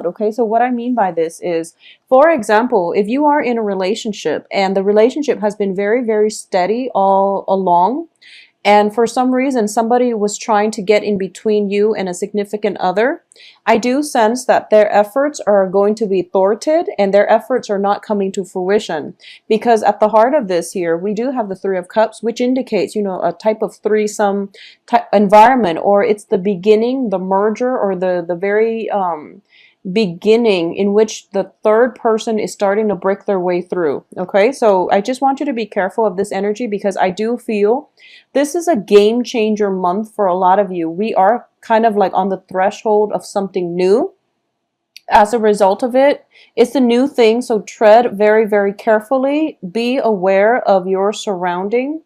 Okay, so what I mean by this is, for example, if you are in a relationship and the relationship has been very, very steady all along, and for some reason somebody was trying to get in between you and a significant other, I do sense that their efforts are going to be thwarted and their efforts are not coming to fruition. Because at the heart of this here, we do have the Three of Cups, which indicates, a type of threesome type environment, or it's the beginning, the merger, or the very beginning in which the third person is starting to break their way through. Okay, so I just want you to be careful of this energy, because I do feel this is a game changer month for a lot of you. We are kind of like on the threshold of something new. As a result of it, it's a new thing, so tread very, very carefully. Be aware of your surrounding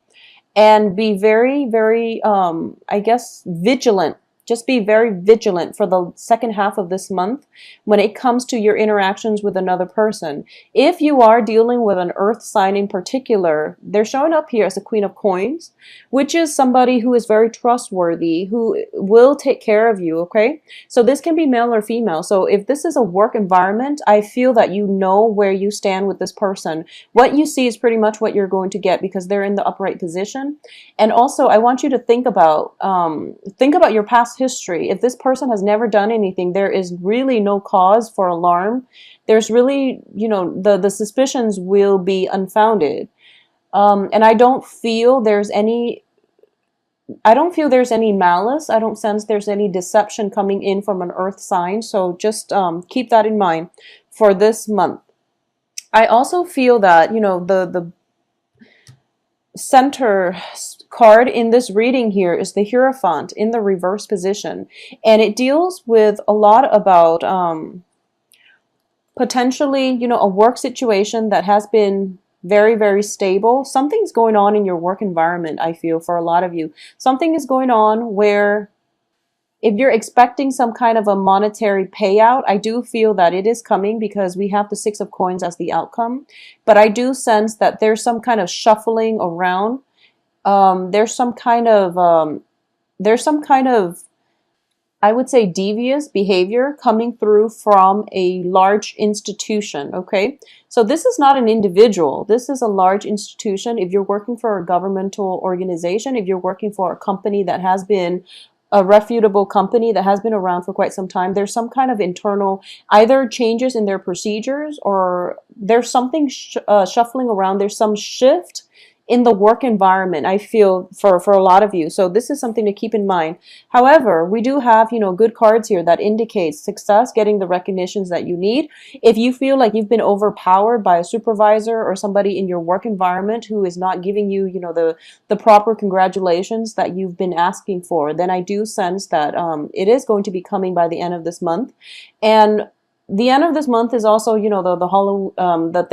and be very, very, I guess, vigilant. Just be very vigilant for the second half of this month when it comes to your interactions with another person. If you are dealing with an earth sign in particular, they're showing up here as a Queen of Coins, which is somebody who is very trustworthy, who will take care of you, okay? So this can be male or female. So if this is a work environment, I feel that you know where you stand with this person. What you see is pretty much what you're going to get, because they're in the upright position. And also, I want you to think about your past history. If this person has never done anything, there is really no cause for alarm. There's really, the suspicions will be unfounded. And I don't feel there's any malice. I don't sense there's any deception coming in from an earth sign. So just keep that in mind for this month. I also feel that, the center card in this reading here is the Hierophant in the reverse position. And it deals with a lot about potentially, a work situation that has been very, very stable. Something's going on in your work environment, I feel, for a lot of you. Something is going on where if you're expecting some kind of a monetary payout, I do feel that it is coming, because we have the Six of Coins as the outcome. But I do sense that there's some kind of shuffling around. There's some kind of, I would say, devious behavior coming through from a large institution, okay? So this is not an individual. This is a large institution. If you're working for a governmental organization, if you're working for a company that has been a reputable company that has been around for quite some time, there's some kind of internal either changes in their procedures, or there's something shuffling around. There's some shift in the work environment, I feel, for a lot of you. So this is something to keep in mind. However, we do have, good cards here that indicate success, getting the recognitions that you need. If you feel like you've been overpowered by a supervisor or somebody in your work environment who is not giving you, the proper congratulations that you've been asking for, then I do sense that it is going to be coming by the end of this month. And the end of this month is also, the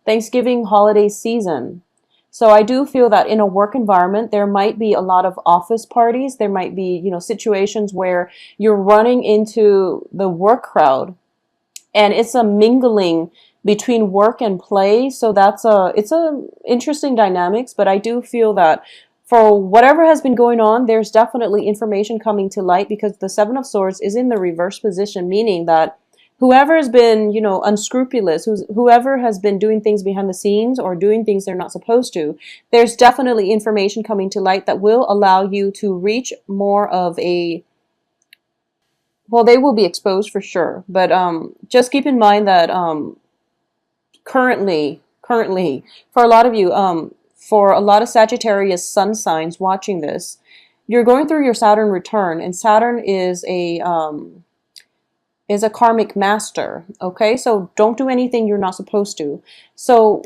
Thanksgiving holiday season. So I do feel that in a work environment, there might be a lot of office parties. There might be, situations where you're running into the work crowd, and it's a mingling between work and play. So it's a interesting dynamics, but I do feel that for whatever has been going on, there's definitely information coming to light, because the Seven of Swords is in the reverse position, meaning that whoever has been, unscrupulous, whoever has been doing things behind the scenes or doing things they're not supposed to, there's definitely information coming to light that will allow you to reach more of a, well, they will be exposed for sure. But just keep in mind that currently, for a lot of you, for a lot of Sagittarius sun signs watching this, you're going through your Saturn return, and Saturn is a karmic master, okay? So don't do anything you're not supposed to. So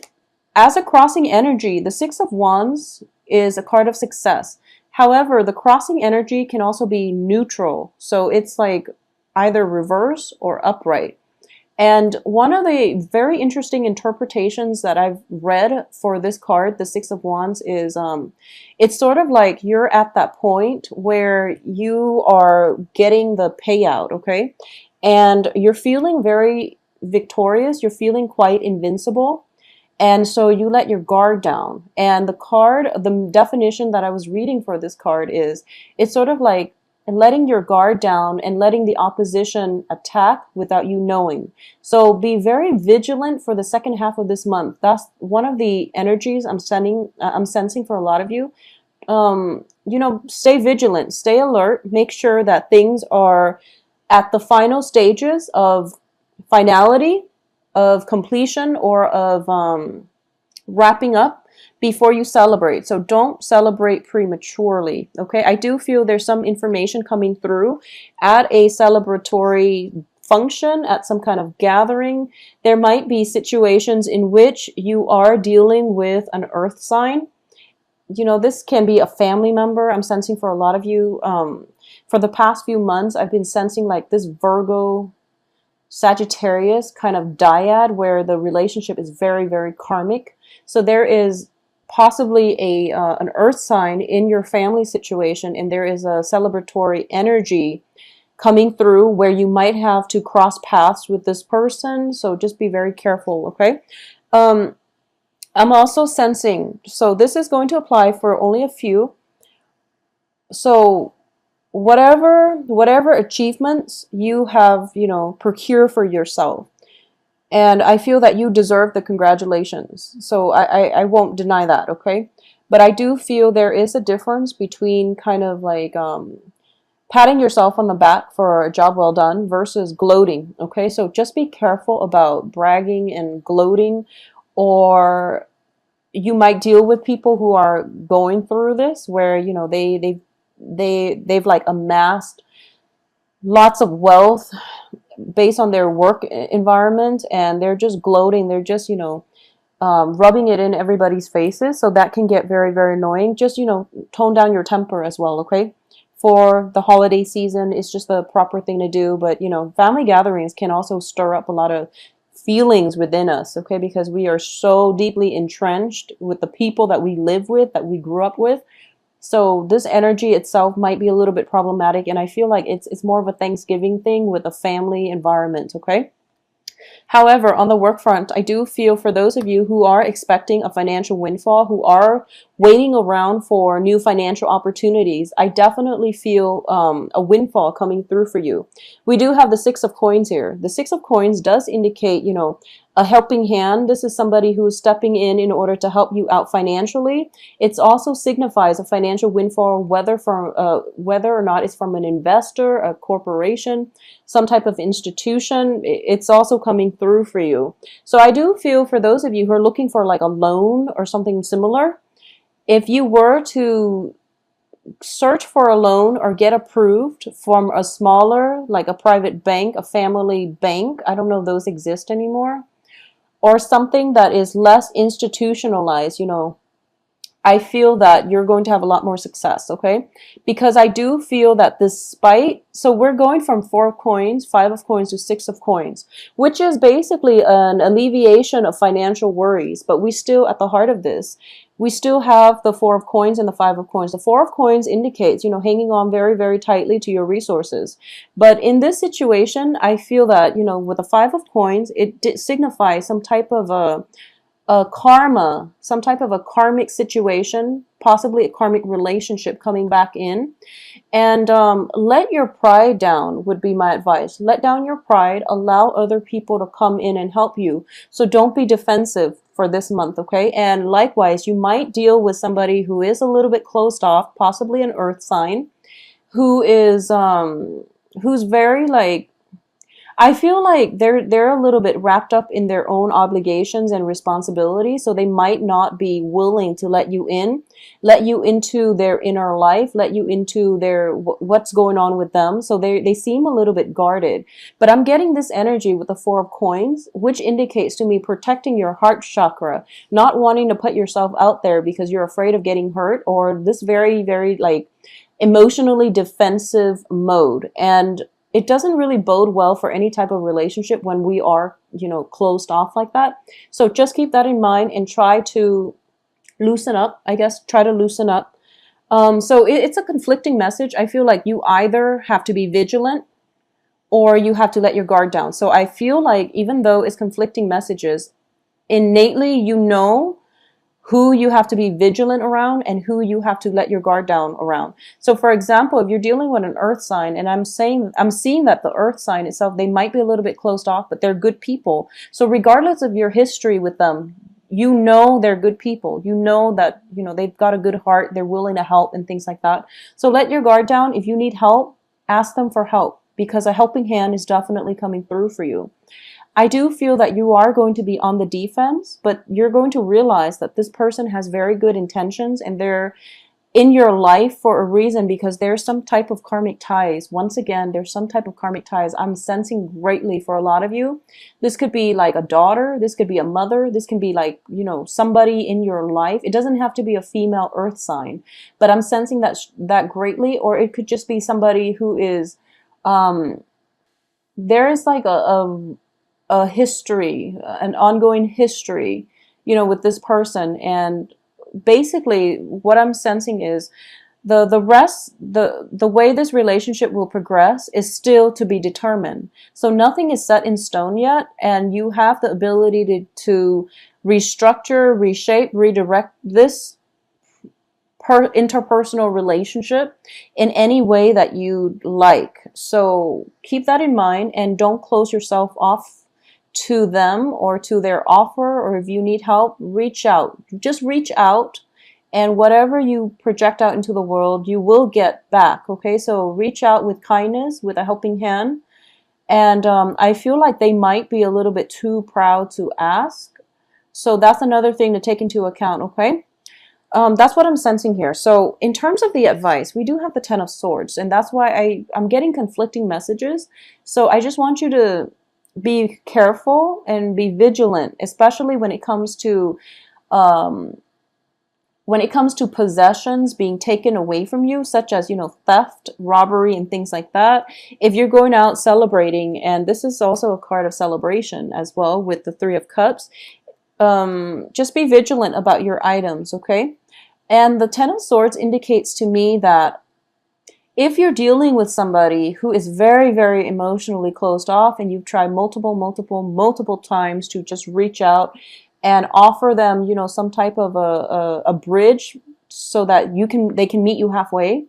as a crossing energy, the Six of Wands is a card of success. However, the crossing energy can also be neutral. So it's like either reverse or upright. And one of the very interesting interpretations that I've read for this card, the Six of Wands, is it's sort of like you're at that point where you are getting the payout, okay? And you're feeling very victorious. You're feeling quite invincible. And so you let your guard down. And the card, the definition that I was reading for this card is, it's sort of like and letting your guard down and letting the opposition attack without you knowing. So be very vigilant for the second half of this month. That's one of the energies I'm sensing for a lot of you. You know, stay vigilant, stay alert, make sure that things are at the final stages of finality, of completion, or of wrapping up before you celebrate. So don't celebrate prematurely. Okay. I do feel there's some information coming through at a celebratory function, at some kind of gathering. There might be situations in which you are dealing with an earth sign. You know, this can be a family member. I'm sensing for a lot of you, for the past few months, I've been sensing like this Virgo Sagittarius kind of dyad where the relationship is very, very karmic. So there is possibly an earth sign in your family situation, and there is a celebratory energy coming through where you might have to cross paths with this person. So just be very careful, okay? I'm also sensing, so this is going to apply for only a few. So whatever achievements you have, you know, procure for yourself, and I feel that you deserve the congratulations. So I won't deny that, okay? But I do feel there is a difference between kind of like patting yourself on the back for a job well done versus gloating, okay? So just be careful about bragging and gloating, or you might deal with people who are going through this where, you know, they've like amassed lots of wealth based on their work environment, and they're just gloating. They're just, you know, rubbing it in everybody's faces. So that can get very, very annoying. Just, you know, tone down your temper as well, okay? For the holiday season, it's just the proper thing to do. But, you know, family gatherings can also stir up a lot of feelings within us, okay? Because we are so deeply entrenched with the people that we live with, that we grew up with. So this energy itself might be a little bit problematic, and I feel like it's more of a Thanksgiving thing with a family environment, okay? However, on the work front, I do feel for those of you who are expecting a financial windfall, who are waiting around for new financial opportunities, I definitely feel a windfall coming through for you. We do have the Six of Coins here. The Six of Coins does indicate, you know, a helping hand. This is somebody who is stepping in order to help you out financially. It also signifies a financial windfall, whether or not it's from an investor, a corporation, some type of institution. It's also coming through for you. So I do feel for those of you who are looking for like a loan or something similar, if you were to search for a loan or get approved from a smaller, like a private bank, a family bank, I don't know if those exist anymore, or something that is less institutionalized, you know, I feel that you're going to have a lot more success, okay? Because I do feel that despite, so we're going from 4 of coins, 5 of coins to 6 of coins, which is basically an alleviation of financial worries. But we still, at the heart of this, we still have the 4 of coins and the 5 of coins. The 4 of coins indicates, you know, hanging on very, very tightly to your resources. But in this situation, I feel that, you know, with the 5 of coins, it signifies some type of a karma, some type of a karmic situation, possibly a karmic relationship coming back in. And let your pride down would be my advice. Let down your pride. Allow other people to come in and help you. So don't be defensive for this month, okay? And likewise, you might deal with somebody who is a little bit closed off, possibly an earth sign, who is who's very like, I feel like they're a little bit wrapped up in their own obligations and responsibilities, so they might not be willing to let you into their inner life, let you into their what's going on with them. So they seem a little bit guarded. But I'm getting this energy with the 4 of coins, which indicates to me protecting your heart chakra, not wanting to put yourself out there because you're afraid of getting hurt, or this very, very like emotionally defensive mode. And it doesn't really bode well for any type of relationship when we are, you know, closed off like that. So just keep that in mind and try to loosen up, I guess, try to loosen up. So it's a conflicting message. I feel like you either have to be vigilant or you have to let your guard down. So I feel like even though it's conflicting messages, innately, you know who you have to be vigilant around and who you have to let your guard down around. So for example, if you're dealing with an earth sign, and I'm seeing that the earth sign itself, they might be a little bit closed off, but they're good people. So regardless of your history with them, you know they're good people. You know that, they've got a good heart, they're willing to help and things like that. So let your guard down. If you need help, ask them for help, because a helping hand is definitely coming through for you. I do feel that you are going to be on the defense, but you're going to realize that this person has very good intentions and they're in your life for a reason, because there's some type of karmic ties. Once again, there's some type of karmic ties I'm sensing greatly for a lot of you. This could be like a daughter, this could be a mother, this can be like, somebody in your life. It doesn't have to be a female earth sign, but I'm sensing that greatly. Or it could just be somebody who is, there is like a history, an ongoing history, with this person. And basically what I'm sensing is the rest, the way this relationship will progress is still to be determined. So nothing is set in stone yet, and you have the ability to restructure, reshape, redirect this interpersonal relationship in any way that you like. So keep that in mind, and don't close yourself off to them or to their offer. Or if you need help, reach out. Just reach out, and whatever you project out into the world, you will get back. Okay, so reach out with kindness, with a helping hand. And I feel like they might be a little bit too proud to ask. So that's another thing to take into account. Okay. That's what I'm sensing here. So in terms of the advice, we do have the Ten of Swords, and that's why I'm getting conflicting messages. So I just want you to be careful and be vigilant, especially when it comes to possessions being taken away from you, such as, theft, robbery, and things like that. If you're going out celebrating, and this is also a card of celebration as well with the Three of Cups, just be vigilant about your items, okay? And the Ten of Swords indicates to me that if you're dealing with somebody who is very, very emotionally closed off, and you've tried multiple times to just reach out and offer them, some type of a bridge so that they can meet you halfway,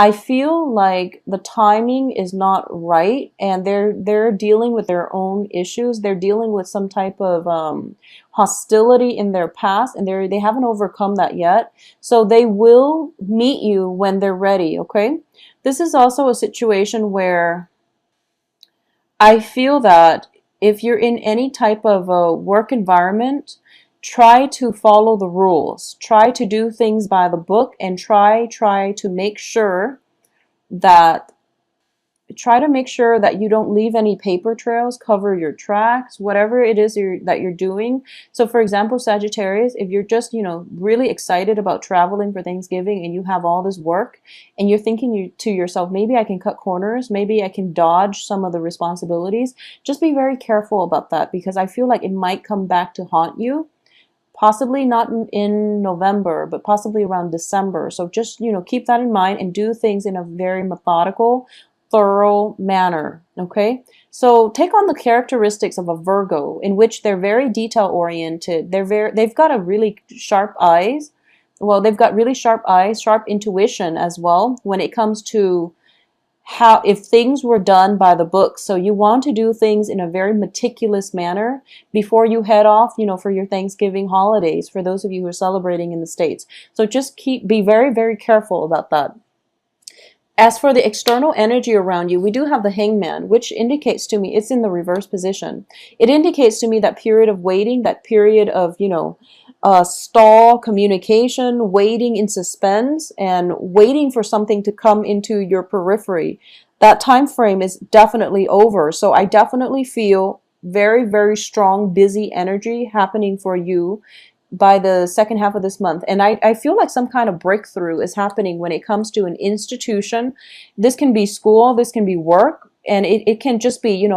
I feel like the timing is not right, and they're dealing with their own issues. They're dealing with some type of hostility in their past, and they haven't overcome that yet. So they will meet you when they're ready, okay? This is also a situation where I feel that if you're in any type of a work environment, try to follow the rules. Try to do things by the book, and try to make sure that you don't leave any paper trails, cover your tracks, whatever it is that you're doing. So for example, Sagittarius, if you're just, really excited about traveling for Thanksgiving, and you have all this work, and you're thinking to yourself, maybe I can cut corners, maybe I can dodge some of the responsibilities, just be very careful about that, because I feel like it might come back to haunt you. Possibly not in November, but possibly around December. So just, keep that in mind, and do things in a very methodical, thorough manner. Okay. So take on the characteristics of a Virgo, in which they're very detail oriented. They've got a really sharp eyes. Well, they've got really sharp eyes, sharp intuition as well when it comes to if things were done by the book. So you want to do things in a very meticulous manner before you head off, for your Thanksgiving holidays, for those of you who are celebrating in the States. So just be very, very careful about that. As for the external energy around you, we do have the Hangman, which indicates to me, it's in the reverse position. It indicates to me that period of waiting, that period of, stall communication, waiting in suspense, and waiting for something to come into your periphery. That time frame is definitely over. So I definitely feel very, very strong, busy energy happening for you by the second half of this month. And I feel like some kind of breakthrough is happening when it comes to an institution. This can be school, this can be work, and it can just be,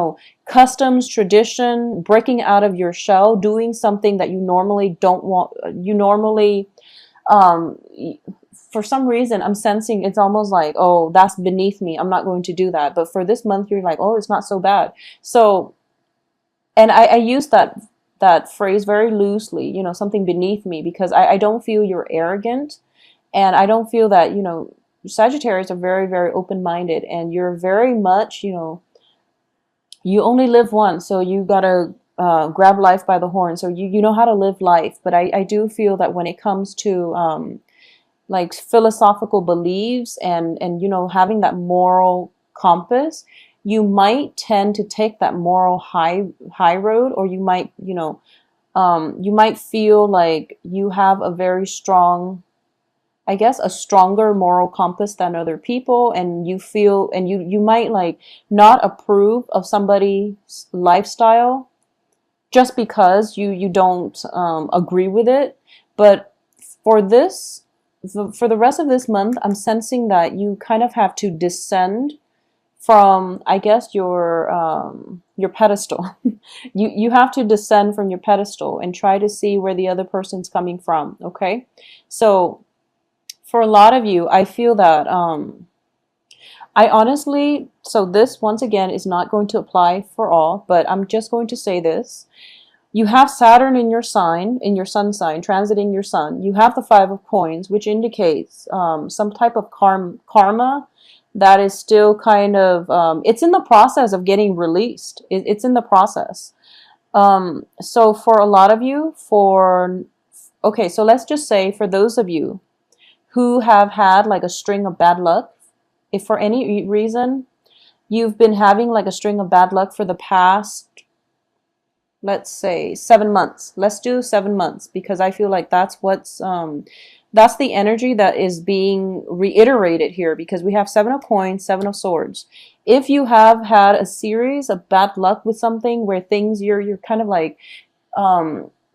customs, tradition, breaking out of your shell, doing something that you normally don't want. You normally, for some reason, I'm sensing it's almost like, oh, that's beneath me, I'm not going to do that. But for this month, you're like, oh, it's not so bad. So, and I use that that phrase very loosely, you know, something beneath me, because I don't feel you're arrogant, and I don't feel that, you know, Sagittarius are very, very open-minded, and you're very much, you know, you only live once, so you gotta grab life by the horn. So you know how to live life. But I do feel that when it comes to like philosophical beliefs and you know, having that moral compass, you might tend to take that moral high road, or you might, you might feel like you have a very strong, I guess, a stronger moral compass than other people, and you feel, and you might like not approve of somebody's lifestyle just because you don't agree with it. But for this, for the rest of this month, I'm sensing that you kind of have to descend from, I guess, your pedestal. You have to descend from your pedestal and try to see where the other person's coming from. Okay, so for a lot of you, I feel that I honestly, so this once again is not going to apply for all, but I'm just going to say this. You have Saturn in your sign, in your sun sign, transiting your sun. You have the Five of Coins, which indicates some type of karma that is still kind of, it's in the process of getting released. It's in the process. So for a lot of you, okay, so let's just say for those of you who have had like a string of bad luck, if for any reason you've been having like a string of bad luck for the past, let's say 7 months. Let's do 7 months, because I feel like that's the energy that is being reiterated here, because we have Seven of Coins, Seven of Swords. If you have had a series of bad luck with something where things you're kind of like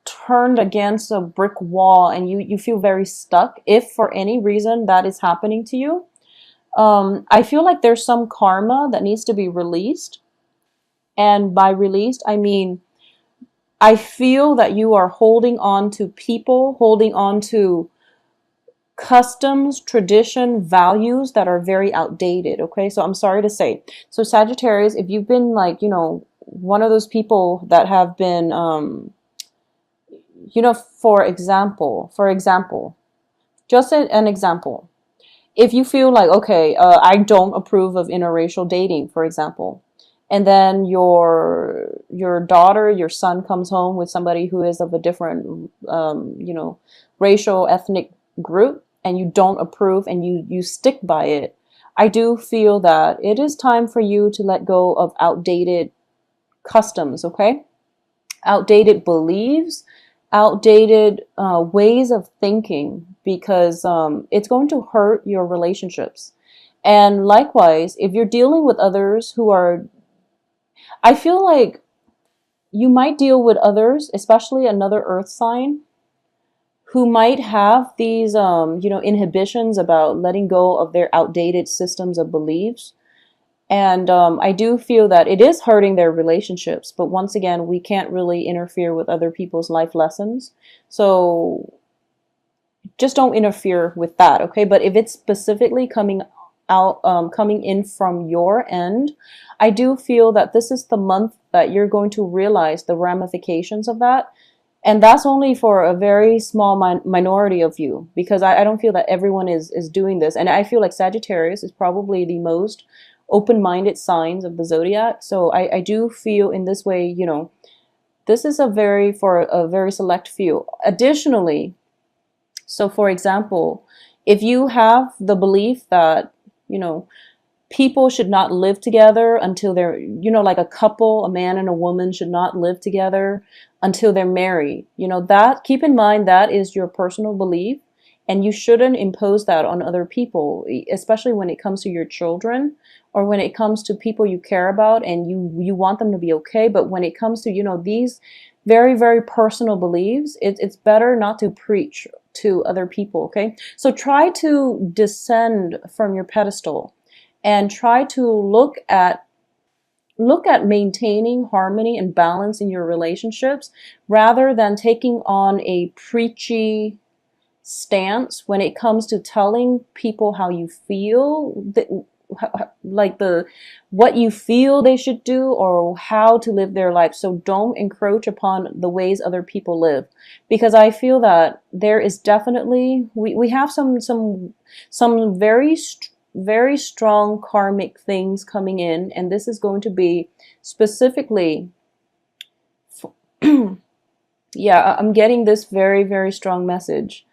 turned against a brick wall and you feel very stuck, if for any reason that is happening to you, I feel like there's some karma that needs to be released. And by released, I mean, I feel that you are holding on to people, holding on to customs, tradition, values that are very outdated. Okay, so I'm sorry to say. So Sagittarius, if you've been like, you know, one of those people that have been, you know, for example, just an example. If you feel like, okay, I don't approve of interracial dating, for example, and then your daughter, your son comes home with somebody who is of a different, you know, racial, ethnic group, and you don't approve and you stick by it, I do feel that it is time for you to let go of outdated customs, okay? Outdated beliefs, outdated ways of thinking, because it's going to hurt your relationships. And likewise, if you're dealing with others who are, I feel like you might deal with others, especially another earth sign, who might have these, you know, inhibitions about letting go of their outdated systems of beliefs. And I do feel that it is hurting their relationships. But once again, we can't really interfere with other people's life lessons. So just don't interfere with that, okay? But if it's specifically coming out, coming in from your end, I do feel that this is the month that you're going to realize the ramifications of that. And that's only for a very small minority of you, because I don't feel that everyone is doing this. And I feel like Sagittarius is probably the most open-minded signs of the zodiac. So I do feel in this way, you know, this is for a very select few. Additionally, so for example, if you have the belief that, you know, people should not live together until they're, you know, like a couple, a man and a woman should not live together until they're married. You know, that, keep in mind, that is your personal belief, and you shouldn't impose that on other people, especially when it comes to your children or when it comes to people you care about and you want them to be okay. But when it comes to, you know, these very, very personal beliefs, it's better not to preach to other people, okay? So try to descend from your pedestal and try to look at maintaining harmony and balance in your relationships, rather than taking on a preachy stance when it comes to telling people how you feel. like the what you feel they should do or how to live their life. So don't encroach upon the ways other people live, because I feel that there is definitely we have some very strong karmic things coming in, and this is going to be specifically yeah, I'm getting this very strong message.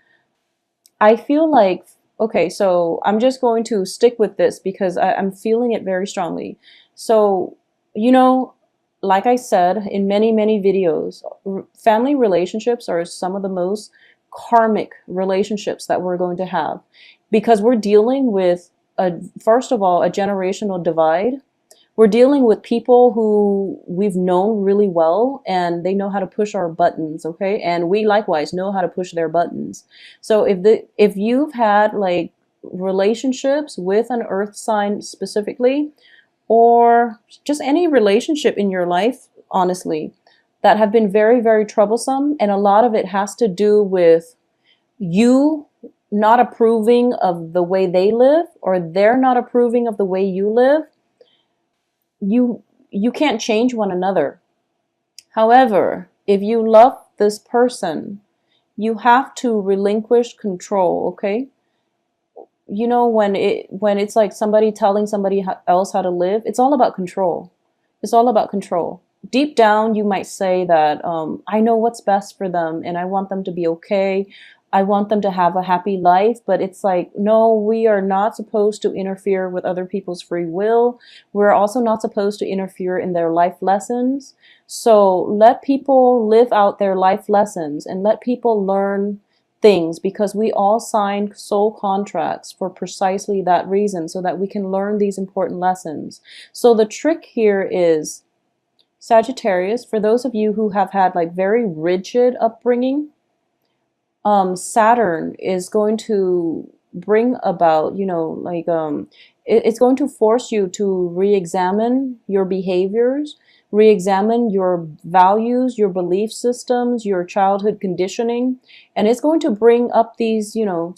I feel like, okay, so I'm just going to stick with this because I'm feeling it very strongly. So, you know, like I said in many videos, family relationships are some of the most karmic relationships that we're going to have, because we're dealing with first of all, a generational divide. We're dealing with people who we've known really well and they know how to push our buttons, okay? And we likewise know how to push their buttons. So if you've had like relationships with an earth sign specifically, or just any relationship in your life, honestly, that have been very troublesome, and a lot of it has to do with you not approving of the way they live, or they're not approving of the way you live, you can't change one another. However, if you love this person, you have to relinquish control, okay? You know, when it's like somebody telling somebody else how to live, it's all about control. It's all about control. Deep down, you might say that I know what's best for them and I want them to be okay. I want them to have a happy life, but it's like, no, we are not supposed to interfere with other people's free will. We're also not supposed to interfere in their life lessons. So let people live out their life lessons and let people learn things, because we all signed soul contracts for precisely that reason, so that we can learn these important lessons. So the trick here is, Sagittarius, for those of you who have had like very rigid upbringing, Saturn is going to bring about, you know, like it's going to force you to re-examine your behaviors, re-examine your values, your belief systems, your childhood conditioning, and it's going to bring up these, you know,